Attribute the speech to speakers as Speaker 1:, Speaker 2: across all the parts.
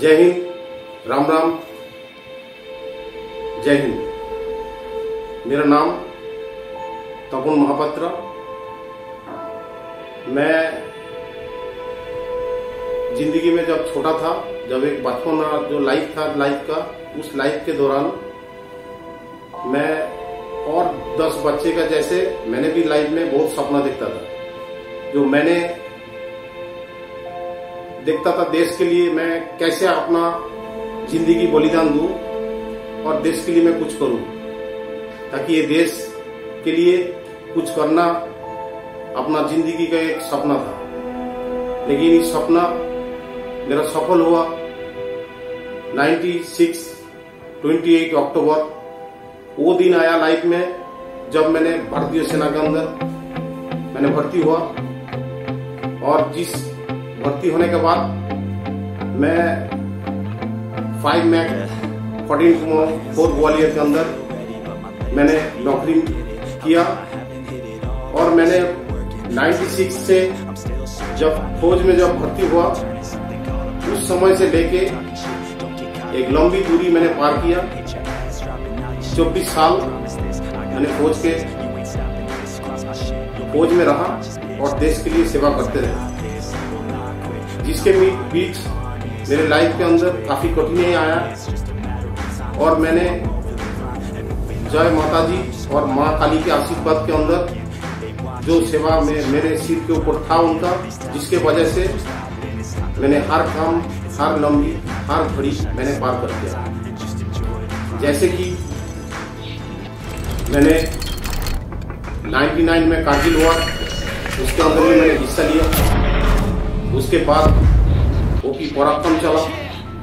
Speaker 1: जय हिंद, राम राम, जय हिंद। मेरा नाम तपन महापात्रा। मैं जिंदगी में जब छोटा था, जब एक बचपन जो लाइफ था लाइफ का, उस लाइफ के दौरान मैं और 10 बच्चे का जैसे मैंने भी लाइफ में बहुत सपना देखता था। जो मैंने देखता था देश के लिए मैं कैसे अपना जिंदगी बलिदान दूं और देश के लिए मैं कुछ करूं, ताकि ये देश के लिए कुछ करना अपना जिंदगी का एक सपना था। लेकिन ये सपना मेरा सफल हुआ। 28 अक्टूबर वो दिन आया लाइफ में जब मैंने भारतीय सेना के अंदर मैंने भर्ती हुआ। और जिस भर्ती होने के बाद मैं 5 मैक 14 ग्वालियर के अंदर मैंने नौकरी किया। और मैंने 96 से जब फौज में जब भर्ती हुआ, उस समय से लेके एक लंबी दूरी मैंने पार किया। 24 साल मैंने फौज में रहा और देश के लिए सेवा करते रहे, जिसके बीच मेरे लाइफ के अंदर काफी कठिनाई आया। और मैंने जय माता जी और माँ काली के आशीर्वाद के अंदर जो सेवा में मेरे सिर के ऊपर था उनका, जिसके वजह से मैंने हर काम, हर लंबी, हर घड़ी मैंने पार कर दिया। जैसे कि मैंने 99 में कारगिल हुआ, उसके अंदर भी मैंने हिस्सा लिया। उसके बाद ओपी पराक्रम चला,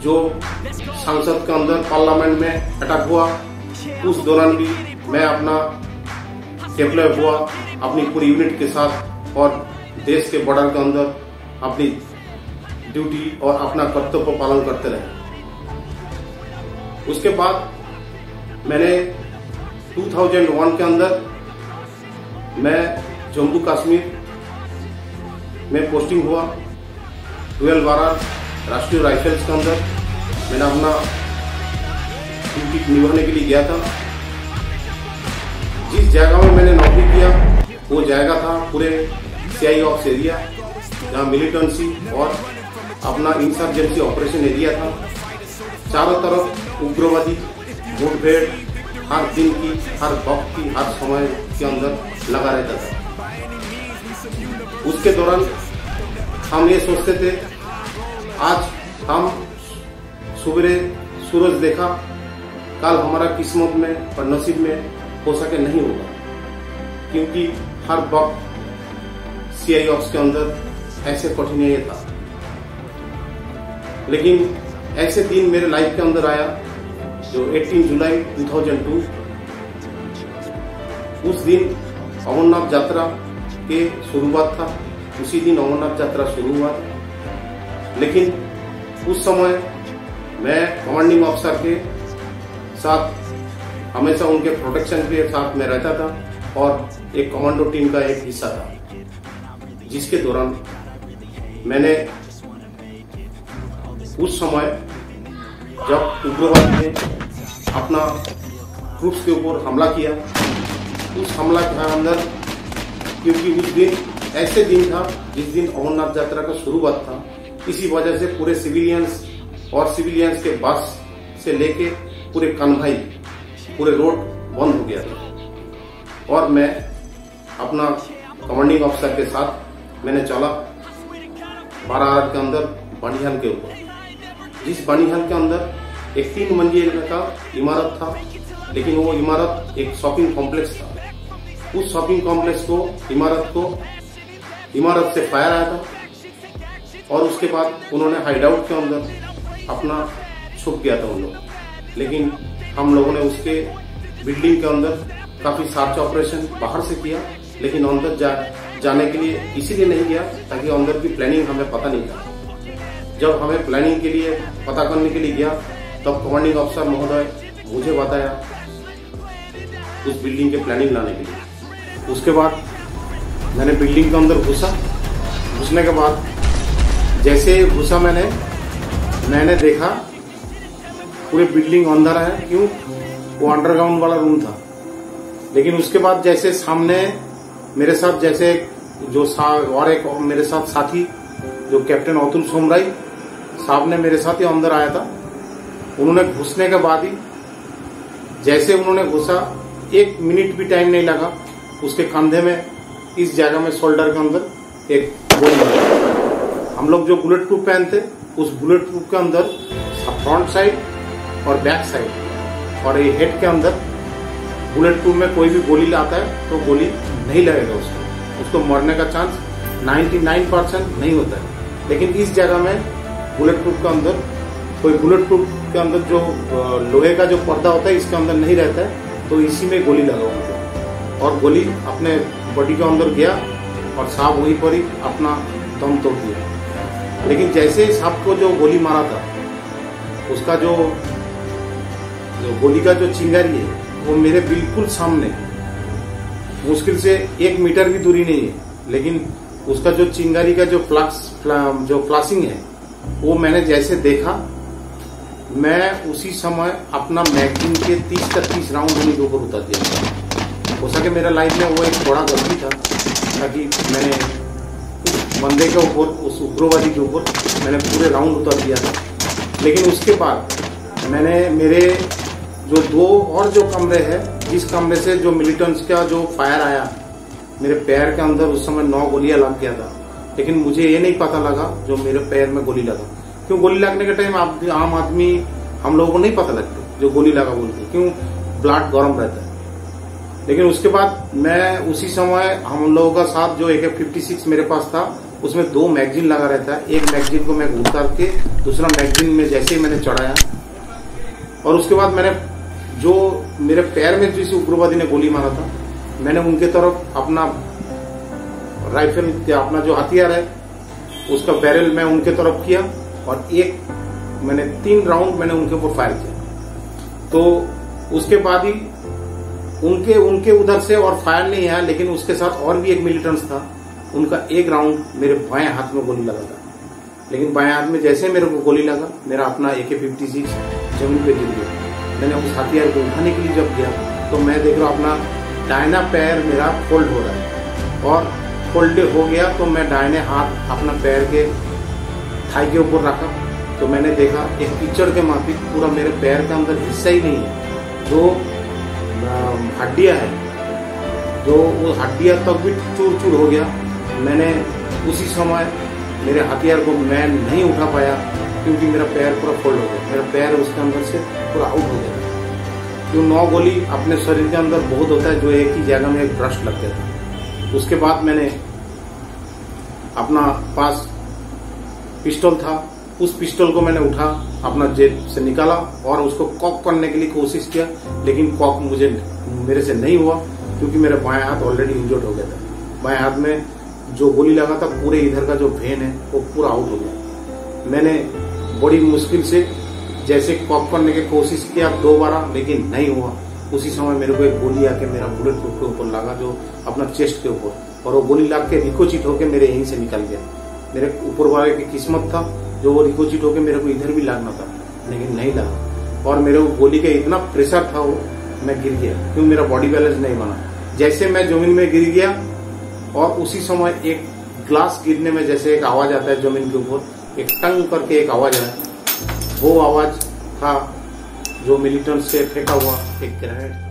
Speaker 1: जो संसद के अंदर पार्लियामेंट में अटैक हुआ। उस दौरान भी मैं अपना डिप्लॉय हुआ अपनी पूरी यूनिट के साथ और देश के बॉर्डर के अंदर अपनी ड्यूटी और अपना कर्तव्य पालन करते रहे। उसके बाद मैंने 2001 के अंदर मैं जम्मू कश्मीर में पोस्टिंग हुआ। 12 राष्ट्रीय राइफल्स के अंदर मैंने अपना ड्यूटी निभाने के लिए गया था। जिस जगह में मैंने नौकरी किया वो जगह था पूरे CI ऑप्स एरिया, जहाँ मिलिटेंसी और अपना इंसर्जेंसी ऑपरेशन एरिया था। चारों तरफ उग्रवादी मुठभेड़ हर दिन की, हर वक्त की, हर समय के अंदर लगा रहता था। उसके दौरान हम ये सोचते थे, आज हम सुबह सूरज देखा, कल हमारा किस्मत में और नसीब में हो सके नहीं होगा, क्योंकि हर वक्त CI ऑप्स के अंदर ऐसे कठिनाई था। लेकिन ऐसे दिन मेरे लाइफ के अंदर आया जो 18 जुलाई 2002, उस दिन अमरनाथ यात्रा के शुरुआत था। उसी दिन अमरनाथ यात्रा शुरू हुआ। लेकिन उस समय मैं कमांडिंग ऑफिसर के साथ हमेशा उनके प्रोटेक्शन के साथ में रहता था और एक कमांडो टीम का एक हिस्सा था, जिसके दौरान मैंने उस समय जब उग्रवाद ने अपना ट्रूप्स के ऊपर हमला किया, उस हमला के अंदर, क्योंकि उस दिन ऐसे दिन था जिस दिन अमरनाथ यात्रा का शुरुआत था, इसी वजह से पूरे सिविलियंस के बस से लेके पूरे कन्वाई, पूरे रोड बंद हो गया था। और मैं अपना कमांडिंग ऑफिसर के साथ मैंने चला 12 के अंदर बनिहाल के ऊपर। जिस बनिहाल के अंदर एक 3 मंजिल का इमारत था, लेकिन वो इमारत एक शॉपिंग कॉम्प्लेक्स था। उस शॉपिंग कॉम्प्लेक्स को इमारत से फायर आया था और उसके बाद उन्होंने हाइडआउट के अंदर अपना छुप गया था उन लोग। लेकिन हम लोगों ने उसके बिल्डिंग के अंदर काफी सर्च ऑपरेशन बाहर से किया, लेकिन अंदर जाने के लिए इसीलिए नहीं गया ताकि अंदर की प्लानिंग हमें पता नहीं था। जब हमें प्लानिंग के लिए पता करने के लिए गया, तब कमांडिंग ऑफिसर महोदय मुझे बताया उस बिल्डिंग के प्लानिंग लाने के लिए। उसके बाद मैंने बिल्डिंग के अंदर घुसने के बाद जैसे घुसा मैंने देखा पूरे बिल्डिंग अंदर है। क्यों? वो अंडरग्राउंड वाला रूम था। लेकिन उसके बाद जैसे सामने मेरे साथ जैसे जो और एक मेरे साथ साथी जो कैप्टन अतुल सोमराई साहब ने मेरे साथ ही अंदर आया था। उन्होंने घुसने के बाद ही जैसे उन्होंने घुसा 1 मिनट भी टाइम नहीं लगा, उसके कंधे में इस जगह में शोल्डर के अंदर एक गोली लगा। हम लोग जो बुलेट प्रूफ पहनते उस बुलेट प्रूफ के अंदर फ्रंट साइड और बैक साइड और ये हेड के अंदर बुलेट प्रूफ में कोई भी गोली आता है तो गोली नहीं लगेगा उसको मरने का चांस 99% नहीं होता है। लेकिन इस जगह में बुलेट प्रूफ के अंदर कोई बुलेट प्रूफ के अंदर जो लोहे का जो पर्दा होता है इसके अंदर नहीं रहता है, तो इसी में गोली लगा उनको और गोली अपने बॉडी के अंदर गया और साहब वहीं पर ही अपना दम तोड़ दिया। लेकिन जैसे ही साहब को जो गोली मारा था उसका जो गोली का जो चिंगारी है वो मेरे बिल्कुल सामने, मुश्किल से 1 मीटर भी दूरी नहीं है, लेकिन उसका जो चिंगारी का जो फ्लाशिंग है वो मैंने जैसे देखा, मैं उसी समय अपना मैगजीन के 30 राउंड उन्हीं के ऊपर उतार दिया। हो सके मेरा लाइफ में वो एक बड़ा गलती था, ताकि मैंने उस बंदे के ऊपर, उस उग्रवादी के ऊपर मैंने पूरे राउंड उतार दिया था। लेकिन उसके बाद मैंने मेरे जो 2 और जो कमरे हैं, जिस कमरे से जो मिलिटेंट्स का जो फायर आया मेरे पैर के अंदर, उस समय 9 गोलियां लग गया था। लेकिन मुझे ये नहीं पता लगा जो मेरे पैर में गोली लगा। क्यों? गोली लगने के टाइम आम आदमी हम लोगों को नहीं पता लगता जो गोली लगा बोलते, क्यों? ब्लड गर्म रहता है। लेकिन उसके बाद मैं उसी समय हम लोगों का साथ जो AK-56 मेरे पास था उसमें 2 मैगजीन लगा रहता है। एक मैगजीन को मैं उतार के दूसरा मैगजीन में जैसे ही मैंने चढ़ाया और उसके बाद मैंने जो मेरे पैर में जिस उग्रवादी ने गोली मारा था मैंने उनके तरफ अपना राइफल, अपना जो हथियार है उसका बैरल मैं उनके तरफ किया और मैंने 3 राउंड मैंने उनके ऊपर फायर किया। तो उसके बाद ही उनके उधर से और फायर नहीं आया, लेकिन उसके साथ और भी एक मिलिटेंट्स था, उनका 1 राउंड मेरे बाएं हाथ में गोली लगा था। लेकिन बाएं हाथ में जैसे मेरे को गोली लगा मेरा अपना AK-56 जमीन पे गिर गया। मैंने उस हथियार को उठाने के लिए जब गया तो मैं देख रहा अपना दाहिना पैर मेरा फोल्ड हो रहा है और फोल्ड हो गया तो मैं दाहिने हाथ अपना पैर के थाई के ऊपर रखा तो मैंने देखा एक कीचड़ के माफिक पूरा मेरे पैर के अंदर हिस्सा ही नहीं है, जो हड्डियां है, जो वो हड्डियां तक भी चूर चूर हो गया। मैंने उसी समय मेरे हथियार को मैं नहीं उठा पाया क्योंकि मेरा पैर पूरा फोल्ड हो गया, मेरा पैर उसके अंदर से पूरा आउट हो गया। क्यों? 9 गोली अपने शरीर के अंदर बहुत होता है, जो एक ही जगह में एक ब्रश लग गया था। उसके बाद मैंने अपना पास पिस्टल था, उस पिस्टल को मैंने उठा, अपना जेब से निकाला और उसको कॉक करने के लिए कोशिश किया, लेकिन कॉक मेरे से नहीं हुआ क्योंकि मेरा बाएं हाथ ऑलरेडी इंजर्ड हो गया था। बाएं हाथ में जो गोली लगा था पूरे इधर का जो वेन है वो पूरा आउट हो गया। मैंने बड़ी मुश्किल से जैसे कॉक करने की कोशिश किया 2 बार, लेकिन नहीं हुआ। उसी समय मेरे को एक गोली आके मेरा बुलेट प्रूफ के ऊपर लगा, जो अपना चेस्ट के ऊपर, और वो गोली लग के रिकोचिट होके मेरे यहीं से निकल गया। मेरे ऊपर वाले की किस्मत था जो वो रिकोचिट होके मेरे को इधर भी लगना था, लेकिन नहीं लगा। और मेरे गोली का इतना प्रेशर था वो मैं गिर गया, क्यों? मेरा बॉडी बैलेंस नहीं बना। जैसे मैं जमीन में गिर गया और उसी समय एक ग्लास गिरने में जैसे एक आवाज आता है जमीन के ऊपर, एक टंग करके एक आवाज आया, वो आवाज था जो मिलिटेंट से फेंका हुआ एक ग्रेनेड।